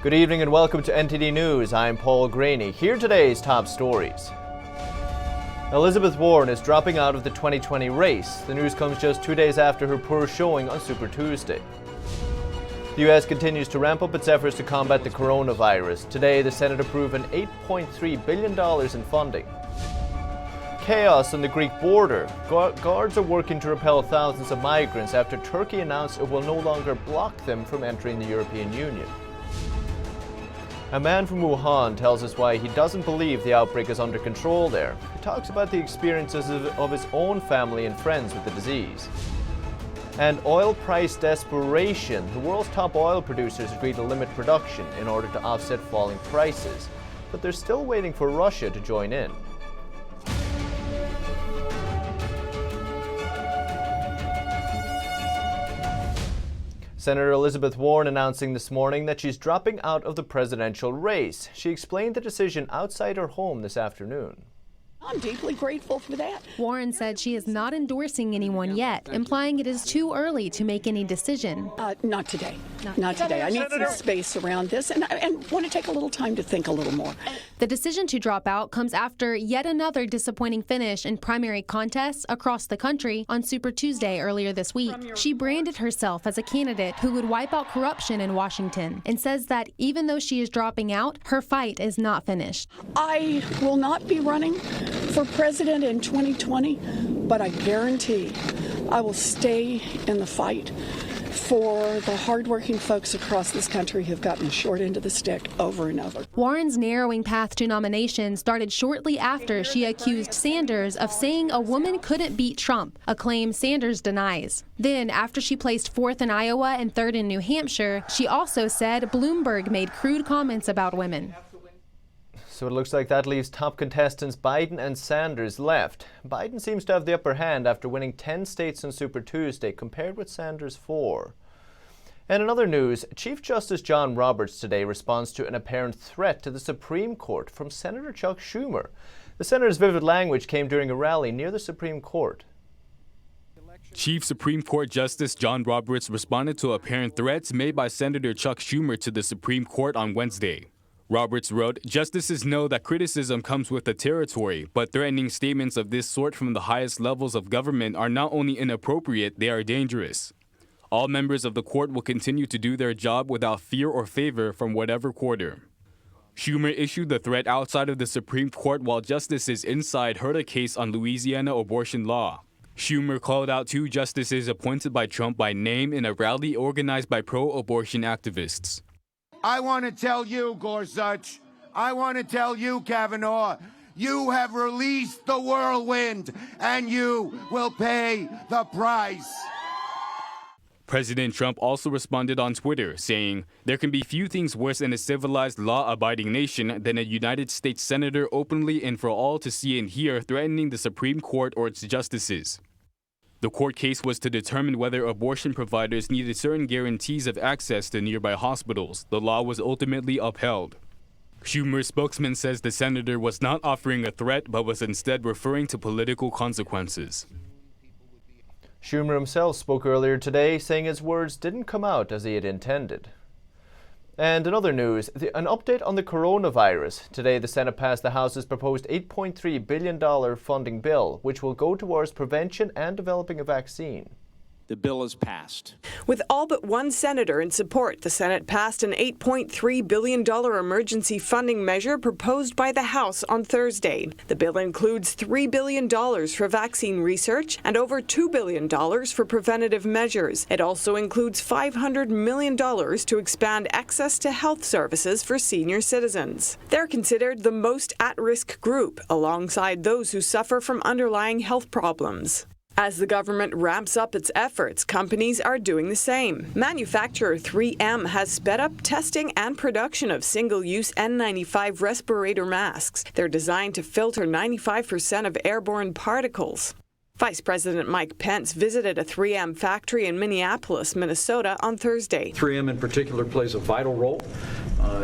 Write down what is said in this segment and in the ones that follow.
Good evening and welcome to NTD News. I'm Paul Graney. Here are today's top stories. Elizabeth Warren is dropping out of the 2020 race. The news comes just 2 days after her poor showing on Super Tuesday. The U.S. continues to ramp up its efforts to combat the coronavirus. Today, the Senate approved an $8.3 billion in funding. Chaos on the Greek border. Guards are working to repel thousands of migrants after Turkey announced it will no longer block them from entering the European Union. A man from Wuhan tells us why he doesn't believe the outbreak is under control there. He talks about the experiences of his own family and friends with the disease. And oil price desperation. The world's top oil producers agreed to limit production in order to offset falling prices. But they're still waiting for Russia to join in. Senator Elizabeth Warren announcing this morning that she's dropping out of the presidential race. She explained the decision outside her home this afternoon. I'm deeply grateful for that. Warren said she is not endorsing anyone yet, implying it is too early to make any decision. Not today. Not today. I need some space around this and want to take a little time to think a little more. The decision to drop out comes after yet another disappointing finish in primary contests across the country on Super Tuesday earlier this week. She branded herself as a candidate who would wipe out corruption in Washington and says that even though she is dropping out, her fight is not finished. I will not be running for president in 2020, but I guarantee I will stay in the fight for the hardworking folks across this country who've gotten the short end of the stick over and over. Warren's narrowing path to nomination started shortly after she accused Sanders of saying a woman couldn't beat Trump, a claim Sanders denies. Then, after she placed fourth in Iowa and third in New Hampshire, she also said Bloomberg made crude comments about women. So it looks like that leaves top contestants Biden and Sanders left. Biden seems to have the upper hand after winning 10 states on Super Tuesday, compared with Sanders' 4. And in other news, Chief Justice John Roberts today responds to an apparent threat to the Supreme Court from Senator Chuck Schumer. The senator's vivid language came during a rally near the Supreme Court. Chief Supreme Court Justice John Roberts responded to apparent threats made by Senator Chuck Schumer to the Supreme Court on Wednesday. Roberts wrote, "Justices know that criticism comes with the territory, but threatening statements of this sort from the highest levels of government are not only inappropriate, they are dangerous. All members of the court will continue to do their job without fear or favor from whatever quarter." Schumer issued the threat outside of the Supreme Court while justices inside heard a case on Louisiana abortion law. Schumer called out 2 justices appointed by Trump by name in a rally organized by pro-abortion activists. I want to tell you, Gorsuch, I want to tell you, Kavanaugh, you have released the whirlwind, and you will pay the price. President Trump also responded on Twitter, saying, "There can be few things worse in a civilized, law-abiding nation than a United States senator openly and for all to see and hear threatening the Supreme Court or its justices." The court case was to determine whether abortion providers needed certain guarantees of access to nearby hospitals. The law was ultimately upheld. Schumer's spokesman says the senator was not offering a threat, but was instead referring to political consequences. Schumer himself spoke earlier today, saying his words didn't come out as he had intended. And in other news, an update on the coronavirus. Today, the Senate passed the House's proposed $8.3 billion funding bill, which will go towards prevention and developing a vaccine. The bill is passed. With all but one senator in support, the Senate passed an $8.3 billion emergency funding measure proposed by the House on Thursday. The bill includes $3 billion for vaccine research and over $2 billion for preventative measures. It also includes $500 million to expand access to health services for senior citizens. They're considered the most at-risk group, alongside those who suffer from underlying health problems. As the government ramps up its efforts, companies are doing the same. Manufacturer 3M has sped up testing and production of single-use N95 respirator masks. They're designed to filter 95% of airborne particles. Vice President Mike Pence visited a 3M factory in Minneapolis, Minnesota on Thursday. 3M in particular plays a vital role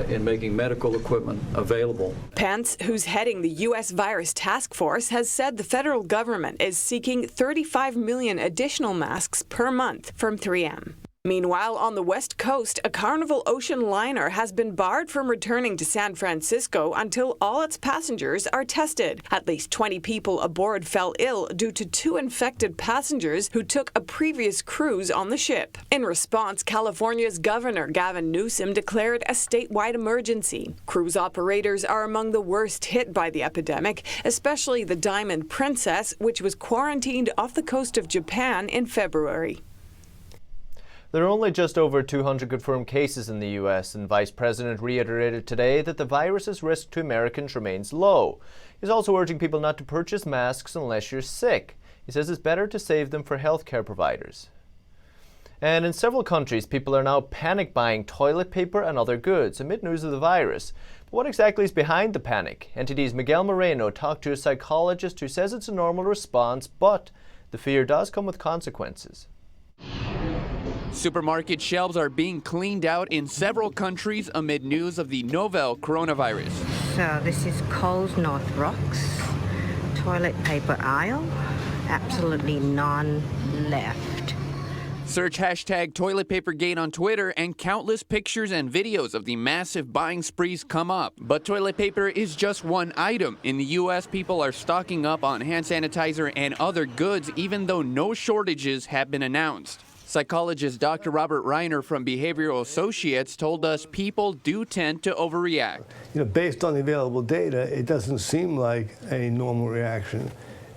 in making medical equipment available. Pence, who's heading the U.S. Virus Task Force, has said the federal government is seeking 35 million additional masks per month from 3M. Meanwhile, on the West Coast, a Carnival Ocean liner has been barred from returning to San Francisco until all its passengers are tested. At least 20 people aboard fell ill due to 2 infected passengers who took a previous cruise on the ship. In response, California's Governor Gavin Newsom declared a statewide emergency. Cruise operators are among the worst hit by the epidemic, especially the Diamond Princess, which was quarantined off the coast of Japan in February. There are only just over 200 confirmed cases in the U.S., and Vice President reiterated today that the virus's risk to Americans remains low. He's also urging people not to purchase masks unless you're sick. He says it's better to save them for healthcare providers. And in several countries, people are now panic buying toilet paper and other goods amid news of the virus. But what exactly is behind the panic? NTD's Miguel Moreno talked to a psychologist who says it's a normal response, but the fear does come with consequences. Supermarket shelves are being cleaned out in several countries amid news of the novel coronavirus. So this is Coles North Rocks, toilet paper aisle, absolutely none left. Search hashtag ToiletPaperGate on Twitter and countless pictures and videos of the massive buying sprees come up. But toilet paper is just one item. In the U.S., people are stocking up on hand sanitizer and other goods, even though no shortages have been announced. Psychologist Dr. Robert Reiner from Behavioral Associates told us people do tend to overreact. Based on the available data, it doesn't seem like a normal reaction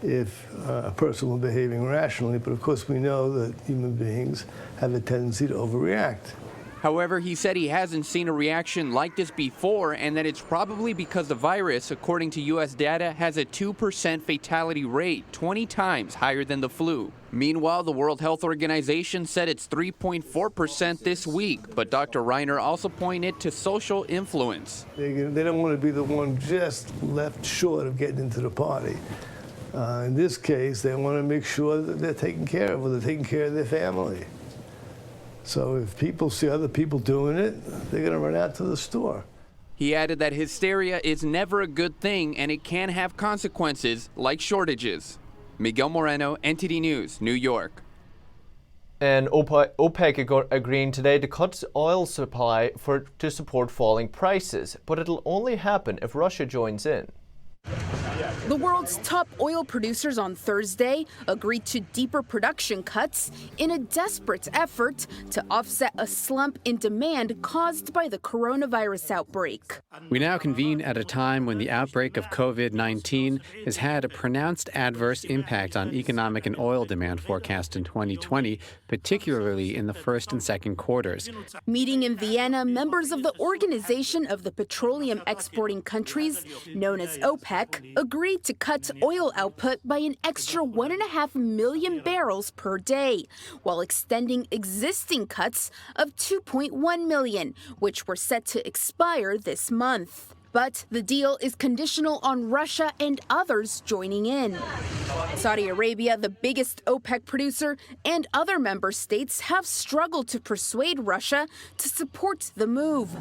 if a person were behaving rationally, but of course we know that human beings have a tendency to overreact. However, he said he hasn't seen a reaction like this before and that it's probably because the virus, according to U.S. data, has a 2% fatality rate, 20 times higher than the flu. Meanwhile, the World Health Organization said it's 3.4% this week, but Dr. Reiner also pointed to social influence. They don't want to be the one just left short of getting into the party. In this case, they want to make sure that they're taken care of, or they're taking care of their family. So if people see other people doing it, they're going to run out to the store. He added that hysteria is never a good thing and it can have consequences like shortages. Miguel Moreno, NTD News, New York. And OPEC agreeing today to cut oil supply to support falling prices, but it'll only happen if Russia joins in. The world's top oil producers on Thursday agreed to deeper production cuts in a desperate effort to offset a slump in demand caused by the coronavirus outbreak. We now convene at a time when the outbreak of COVID-19 has had a pronounced adverse impact on economic and oil demand forecast in 2020, particularly in the first and second quarters. Meeting in Vienna, members of the Organization of the Petroleum Exporting Countries, known as OPEC, agreed to cut oil output by an extra 1.5 million barrels per day, while extending existing cuts of 2.1 million, which were set to expire this month. But the deal is conditional on Russia and others joining in. Saudi Arabia, the biggest OPEC producer, and other member states have struggled to persuade Russia to support the move.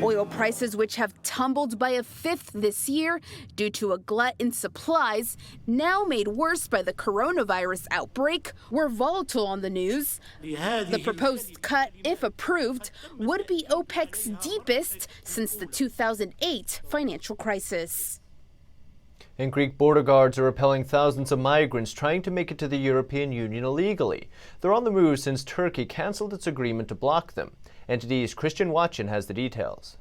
Oil prices, which have tumbled by a fifth this year due to a glut in supplies, now made worse by the coronavirus outbreak, were volatile on the news. The proposed cut, if approved, would be OPEC's deepest since the 2008 financial crisis. And Greek border guards are repelling thousands of migrants trying to make it to the European Union illegally. They're on the move since Turkey cancelled its agreement to block them. NTD's Christian Watchin has the details.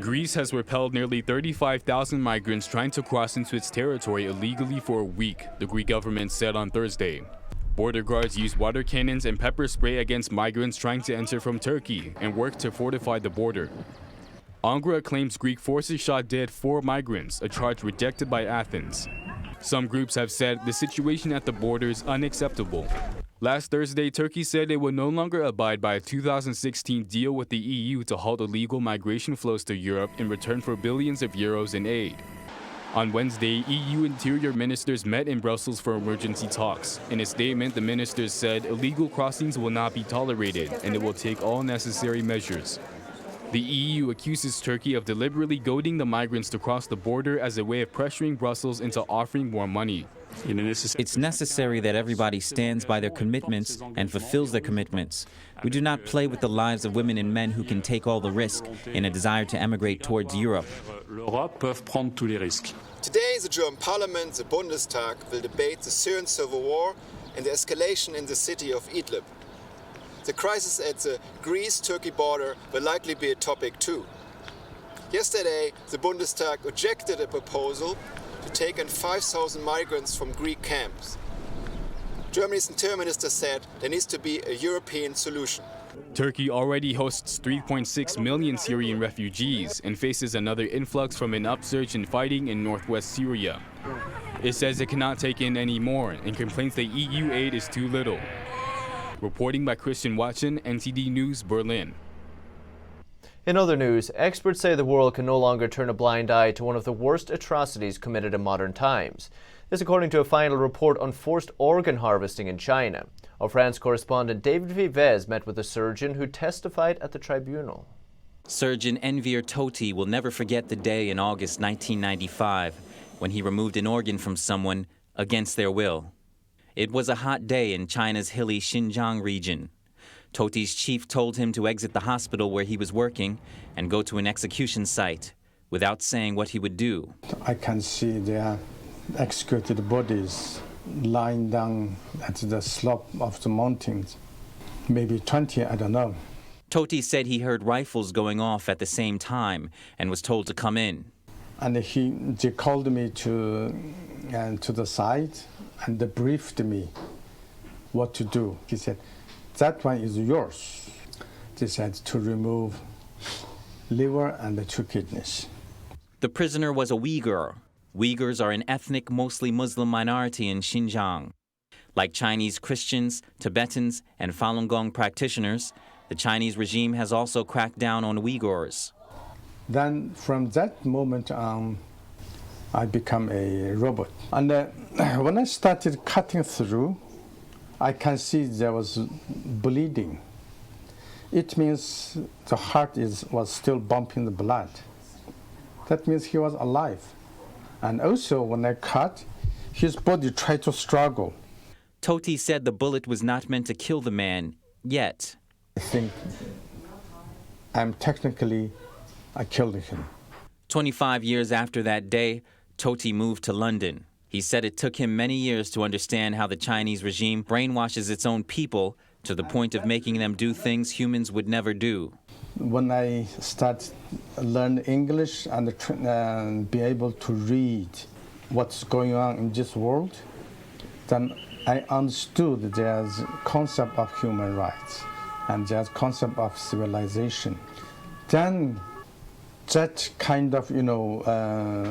Greece has repelled nearly 35,000 migrants trying to cross into its territory illegally for a week, the Greek government said on Thursday. Border guards used water cannons and pepper spray against migrants trying to enter from Turkey and worked to fortify the border. Ankara claims Greek forces shot dead 4 migrants, a charge rejected by Athens. Some groups have said the situation at the border is unacceptable. Last Thursday, Turkey said it would no longer abide by a 2016 deal with the EU to halt illegal migration flows to Europe in return for billions of euros in aid. On Wednesday, EU interior ministers met in Brussels for emergency talks. In a statement, the ministers said illegal crossings will not be tolerated and it will take all necessary measures. The EU accuses Turkey of deliberately goading the migrants to cross the border as a way of pressuring Brussels into offering more money. It's necessary that everybody stands by their commitments and fulfills their commitments. We do not play with the lives of women and men who can take all the risk in a desire to emigrate towards Europe. Today, the German Parliament, the Bundestag, will debate the Syrian civil war and the escalation in the city of Idlib. The crisis at the Greece-Turkey border will likely be a topic too. Yesterday, the Bundestag rejected a proposal to take in 5,000 migrants from Greek camps. Germany's interior minister said there needs to be a European solution. Turkey already hosts 3.6 million Syrian refugees and faces another influx from an upsurge in fighting in northwest Syria. It says it cannot take in any more and complains that EU aid is too little. Reporting by Christian Watson, NTD News, Berlin. In other news, experts say the world can no longer turn a blind eye to one of the worst atrocities committed in modern times. This according to a final report on forced organ harvesting in China. Our France correspondent David Vives met with a surgeon who testified at the tribunal. Surgeon Enver Tohti will never forget the day in August 1995 when he removed an organ from someone against their will. It was a hot day in China's hilly Xinjiang region. Tohti's chief told him to exit the hospital where he was working and go to an execution site without saying what he would do. I can see their executed bodies lying down at the slope of the mountains. Maybe 20, I don't know. Tohti said he heard rifles going off at the same time and was told to come in. And they called me to the side and they briefed me what to do. He said, "That one is yours." They said to remove liver and the 2 kidneys. The prisoner was a Uyghur. Uyghurs are an ethnic, mostly Muslim minority in Xinjiang. Like Chinese Christians, Tibetans, and Falun Gong practitioners, the Chinese regime has also cracked down on Uyghurs. Then from that moment on, I became a robot. And when I started cutting through, I can see there was bleeding. It means the heart was still pumping the blood. That means he was alive. And also when I cut, his body tried to struggle. Tohti said the bullet was not meant to kill the man, yet. I think I killed him. 25 years after that day, Tohti moved to London. He said it took him many years to understand how the Chinese regime brainwashes its own people to the point of making them do things humans would never do. When I started learn English and be able to read what's going on in this world, then I understood there's concept of human rights and there's concept of civilization. Then that kind of,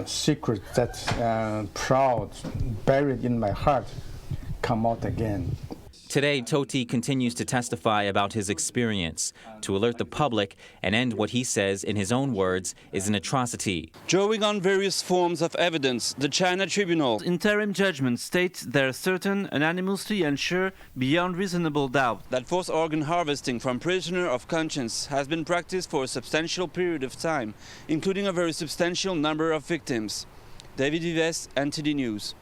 secret, that proud, buried in my heart, come out again. Today, Tohti continues to testify about his experience to alert the public and end what he says, in his own words, is an atrocity. Drawing on various forms of evidence, the China Tribunal interim judgment states there are certain unanimously and sure beyond reasonable doubt that forced organ harvesting from prisoner of conscience has been practiced for a substantial period of time, including a very substantial number of victims. David Vives, NTD News.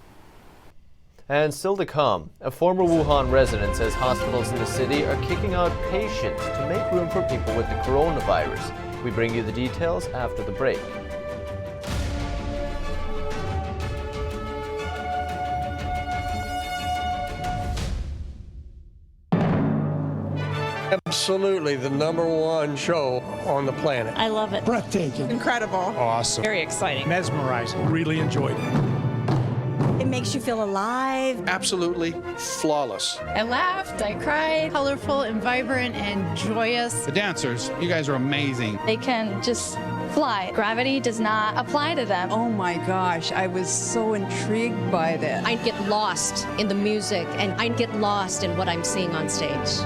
And still to come, a former Wuhan resident says hospitals in the city are kicking out patients to make room for people with the coronavirus. We bring you the details after the break. Absolutely the #1 show on the planet. I love it. Breathtaking. Incredible. Awesome. Very exciting. Mesmerizing. Really enjoyed it. It makes you feel alive. Absolutely flawless. I laughed, I cried, colorful and vibrant and joyous. The dancers, you guys are amazing. They can just fly. Gravity does not apply to them. Oh my gosh, I was so intrigued by this. I'd get lost in the music and I'd get lost in what I'm seeing on stage.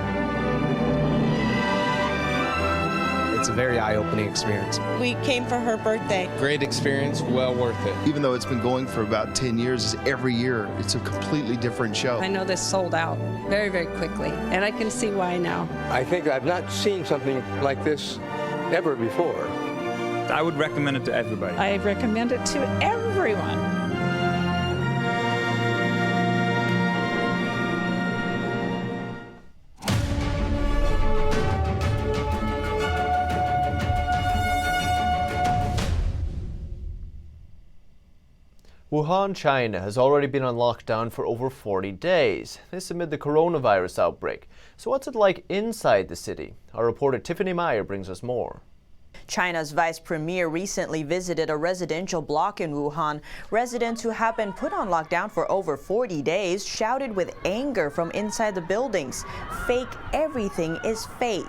It's a very eye-opening experience. We came for her birthday. Great experience, well worth it. Even though it's been going for about 10 years, every year it's a completely different show. I know this sold out very, very quickly, and I can see why now. I think I've not seen something like this ever before. I would recommend it to everybody. I recommend it to everyone. Wuhan, China has already been on lockdown for over 40 days. This amid the coronavirus outbreak. So what's it like inside the city? Our reporter Tiffany Meyer brings us more. China's vice premier recently visited a residential block in Wuhan. Residents who have been put on lockdown for over 40 days shouted with anger from inside the buildings. Fake everything is fake.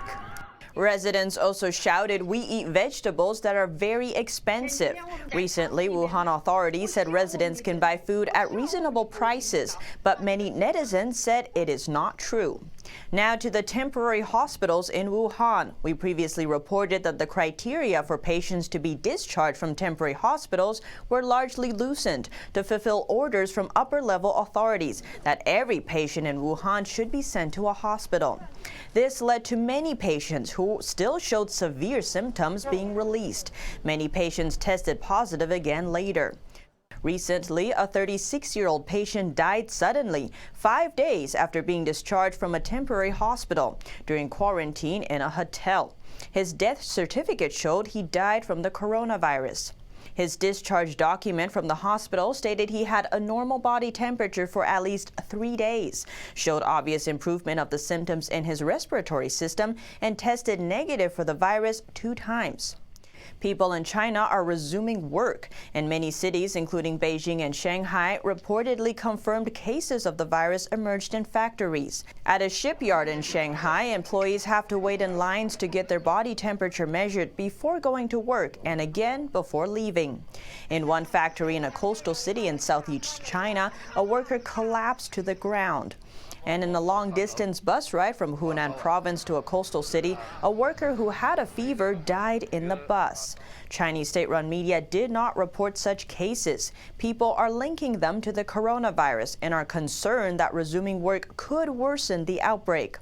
Residents also shouted, "We eat vegetables that are very expensive." Recently, Wuhan authorities said residents can buy food at reasonable prices, but many netizens said it is not true. Now to the temporary hospitals in Wuhan. We previously reported that the criteria for patients to be discharged from temporary hospitals were largely loosened to fulfill orders from upper-level authorities that every patient in Wuhan should be sent to a hospital. This led to many patients who still showed severe symptoms being released. Many patients tested positive again later. Recently, a 36-year-old patient died suddenly 5 days after being discharged from a temporary hospital during quarantine in a hotel. His death certificate showed he died from the coronavirus. His discharge document from the hospital stated he had a normal body temperature for at least 3 days, showed obvious improvement of the symptoms in his respiratory system, and tested negative for the virus 2 times. People in China are resuming work. In many cities, including Beijing and Shanghai, reportedly confirmed cases of the virus emerged in factories. At a shipyard in Shanghai, employees have to wait in lines to get their body temperature measured before going to work and again before leaving. In one factory in a coastal city in southeast China, a worker collapsed to the ground. And in a long-distance bus ride from Hunan province to a coastal city, a worker who had a fever died in the bus. Chinese state-run media did not report such cases. People are linking them to the coronavirus and are concerned that resuming work could worsen the outbreak.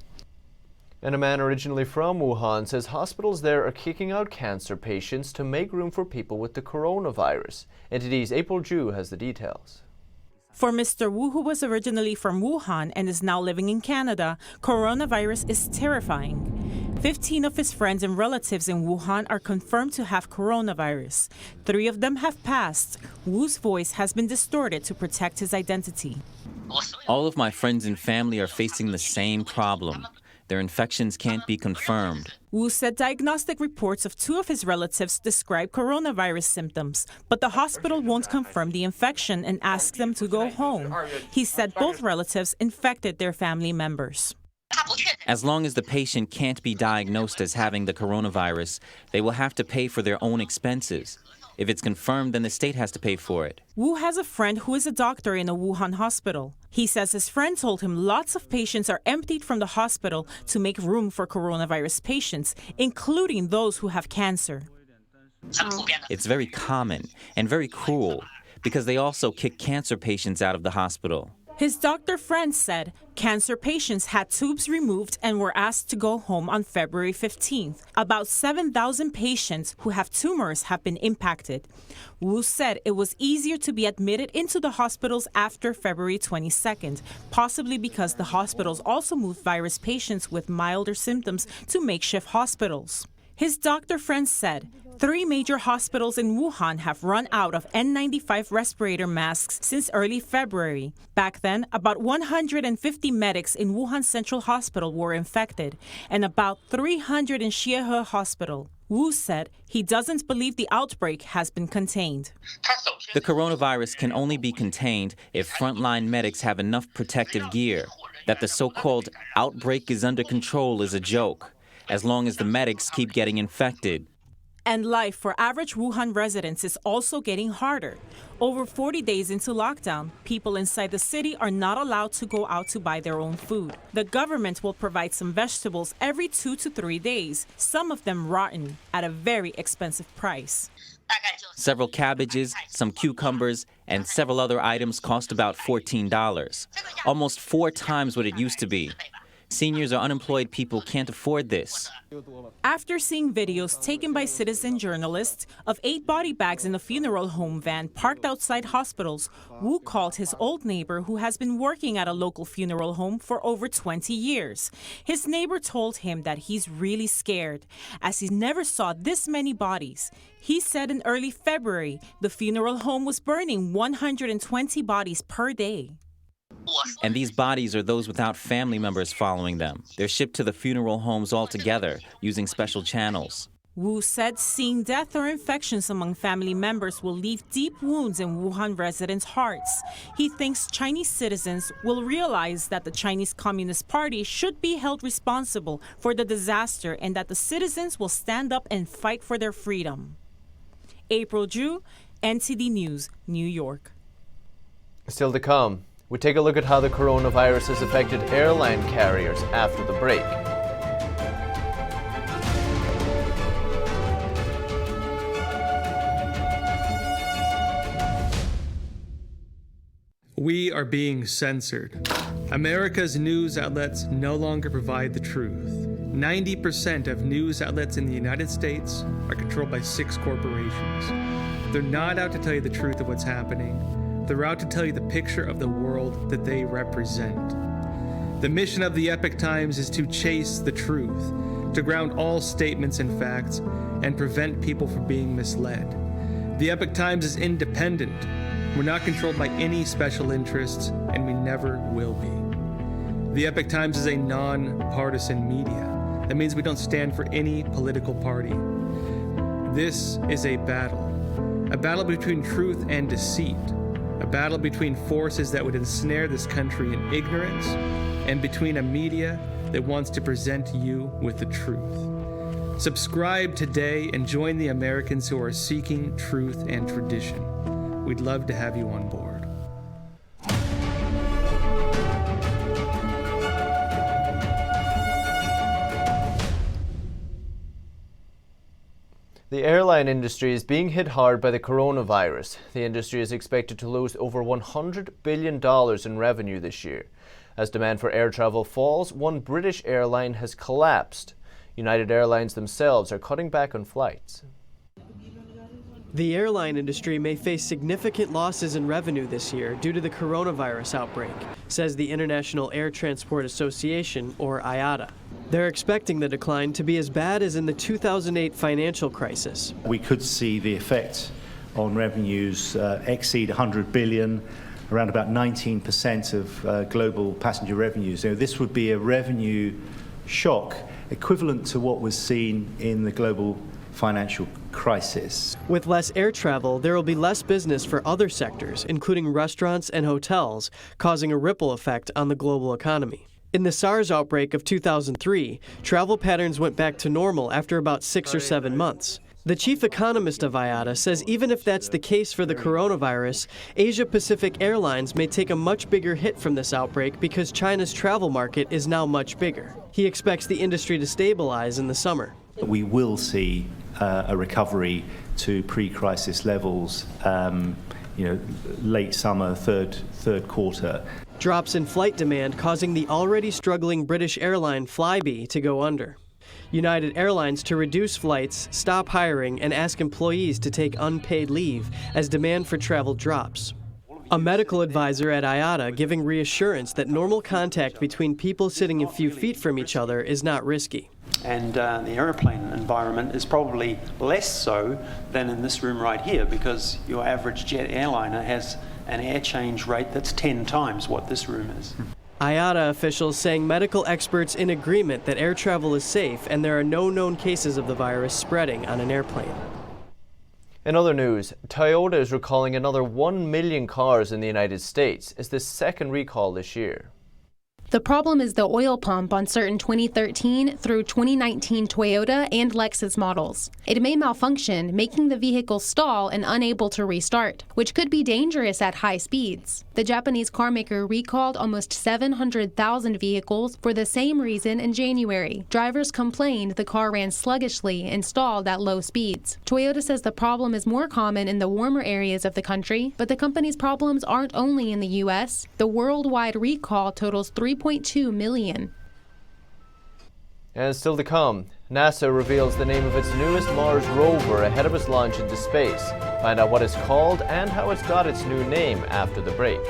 And a man originally from Wuhan says hospitals there are kicking out cancer patients to make room for people with the coronavirus. NTD's April Ju has the details. For Mr. Wu, who was originally from Wuhan and is now living in Canada, coronavirus is terrifying. 15 of his friends and relatives in Wuhan are confirmed to have coronavirus. 3 of them have passed. Wu's voice has been distorted to protect his identity. All of my friends and family are facing the same problem. Their infections can't be confirmed. Wu said diagnostic reports of 2 of his relatives describe coronavirus symptoms, but the hospital won't confirm the infection and ask them to go home. He said both relatives infected their family members. As long as the patient can't be diagnosed as having the coronavirus, they will have to pay for their own expenses. If it's confirmed, then the state has to pay for it. Wu has a friend who is a doctor in a Wuhan hospital. He says his friend told him lots of patients are emptied from the hospital to make room for coronavirus patients, including those who have cancer. It's very common and very cruel because they also kick cancer patients out of the hospital. His doctor friend said cancer patients had tubes removed and were asked to go home on February 15th. About 7,000 patients who have tumors have been impacted. Wu said it was easier to be admitted into the hospitals after February 22nd, possibly because the hospitals also moved virus patients with milder symptoms to makeshift hospitals. His doctor friend said 3 major hospitals in Wuhan have run out of N95 respirator masks since early February. Back then, about 150 medics in Wuhan Central Hospital were infected, and about 300 in Xiehe Hospital. Wu said he doesn't believe the outbreak has been contained. The coronavirus can only be contained if frontline medics have enough protective gear. That the so-called outbreak is under control is a joke, as long as the medics keep getting infected. And life for average Wuhan residents is also getting harder. Over 40 days into lockdown, people inside the city are not allowed to go out to buy their own food. The government will provide some vegetables every 2 to 3 days, some of them rotten, at a very expensive price. Several cabbages, some cucumbers, and several other items cost about $14, almost 4 times what it used to be. Seniors or unemployed people can't afford this. After seeing videos taken by citizen journalists of 8 body bags in a funeral home van parked outside hospitals, Wu called his old neighbor who has been working at a local funeral home for over 20 years. His neighbor told him that he's really scared, as he never saw this many bodies. He said in early February, the funeral home was burning 120 bodies per day. And these bodies are those without family members following them. They're shipped to the funeral homes altogether, using special channels. Wu said seeing death or infections among family members will leave deep wounds in Wuhan residents' hearts. He thinks Chinese citizens will realize that the Chinese Communist Party should be held responsible for the disaster and that the citizens will stand up and fight for their freedom. April Ju, NTD News, New York. Still to come, we take a look at how the coronavirus has affected airline carriers after the break. We are being censored. America's news outlets no longer provide the truth. 90% of news outlets in the United States are controlled by 6 corporations. They're not out to tell you the truth of what's happening. They're out to tell you the picture of the world that they represent. The mission of the Epoch Times is to chase the truth, to ground all statements in facts, and prevent people from being misled. The Epoch Times is independent. We're not controlled by any special interests, and we never will be. The Epoch Times is a non-partisan media. That means we don't stand for any political party. This is a battle between truth and deceit, a battle between forces that would ensnare this country in ignorance, and between a media that wants to present you with the truth. Subscribe today and join the Americans who are seeking truth and tradition. We'd love to have you on board. The airline industry is being hit hard by the coronavirus. The industry is expected to lose over $100 billion in revenue this year. As demand for air travel falls, one British airline has collapsed. United Airlines themselves are cutting back on flights. The airline industry may face significant losses in revenue this year due to the coronavirus outbreak, says the International Air Transport Association, or IATA. They're expecting the decline to be as bad as in the 2008 financial crisis. We could see the effect on revenues exceed 100 billion, around about 19% of global passenger revenues. So this would be a revenue shock equivalent to what was seen in the global financial crisis. With less air travel, there will be less business for other sectors, including restaurants and hotels, causing a ripple effect on the global economy. In the SARS outbreak of 2003, travel patterns went back to normal after about 6 or 7 months. The chief economist of IATA says even if that's the case for the coronavirus, Asia-Pacific Airlines may take a much bigger hit from this outbreak because China's travel market is now much bigger. He expects the industry to stabilize in the summer. We will see a recovery to pre-crisis levels, late summer, third quarter. Drops in flight demand causing the already struggling British airline Flybe to go under. United Airlines to reduce flights, stop hiring, and ask employees to take unpaid leave as demand for travel drops. A medical advisor at IATA giving reassurance that normal contact between people sitting a few feet from each other is not risky. And the aeroplane environment is probably less so than in this room right here, because your average jet airliner has an air change rate that's 10 times what this room is. IATA officials saying medical experts in agreement that air travel is safe and there are no known cases of the virus spreading on an airplane. In other news, Toyota is recalling another 1 million cars in the United States. It's the second recall this year. The problem is the oil pump on certain 2013 through 2019 Toyota and Lexus models. It may malfunction, making the vehicle stall and unable to restart, which could be dangerous at high speeds. The Japanese carmaker recalled almost 700,000 vehicles for the same reason in January. Drivers complained the car ran sluggishly and stalled at low speeds. Toyota says the problem is more common in the warmer areas of the country, but the company's problems aren't only in the U.S. The worldwide recall totals 3.2 million. And still to come, NASA reveals the name of its newest Mars rover ahead of its launch into space. Find out what it's called and how it's got its new name after the break.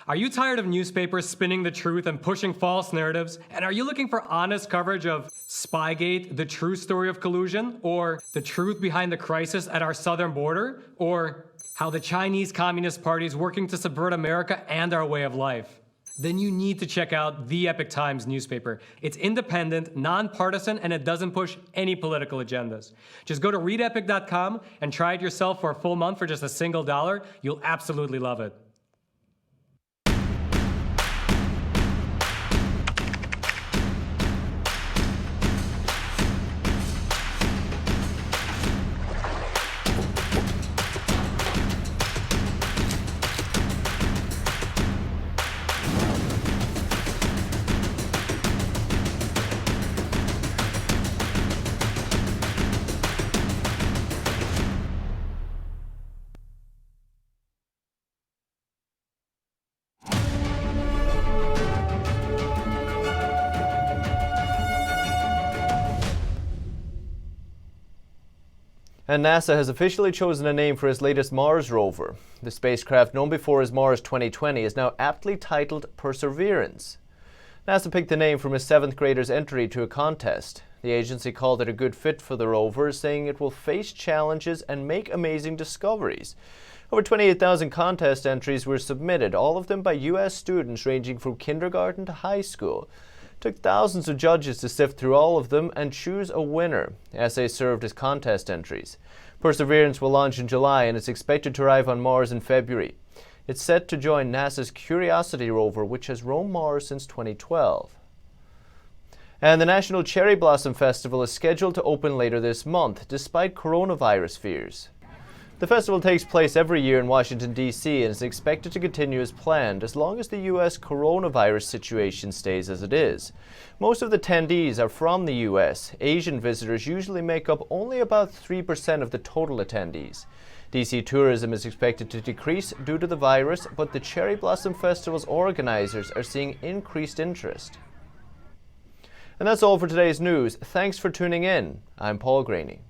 Are you tired of newspapers spinning the truth and pushing false narratives? And are you looking for honest coverage of Spygate, the true story of collusion? Or the truth behind the crisis at our southern border? Or how the Chinese Communist Party is working to subvert America and our way of life? Then you need to check out the Epoch Times newspaper. It's independent, nonpartisan, and it doesn't push any political agendas. Just go to readepoch.com and try it yourself for a full month for just $1. You'll absolutely love it. And NASA has officially chosen a name for its latest Mars rover. The spacecraft, known before as Mars 2020, is now aptly titled Perseverance. NASA picked the name from a 7th grader's entry to a contest. The agency called it a good fit for the rover, saying it will face challenges and make amazing discoveries. Over 28,000 contest entries were submitted, all of them by U.S. students ranging from kindergarten to high school. It took thousands of judges to sift through all of them and choose a winner. Essays served as contest entries. Perseverance will launch in July and is expected to arrive on Mars in February. It's set to join NASA's Curiosity rover, which has roamed Mars since 2012. And the National Cherry Blossom Festival is scheduled to open later this month, despite coronavirus fears. The festival takes place every year in Washington, D.C. and is expected to continue as planned as long as the U.S. coronavirus situation stays as it is. Most of the attendees are from the U.S. Asian visitors usually make up only about 3% of the total attendees. D.C. tourism is expected to decrease due to the virus, but the Cherry Blossom Festival's organizers are seeing increased interest. And that's all for today's news. Thanks for tuning in. I'm Paul Graney.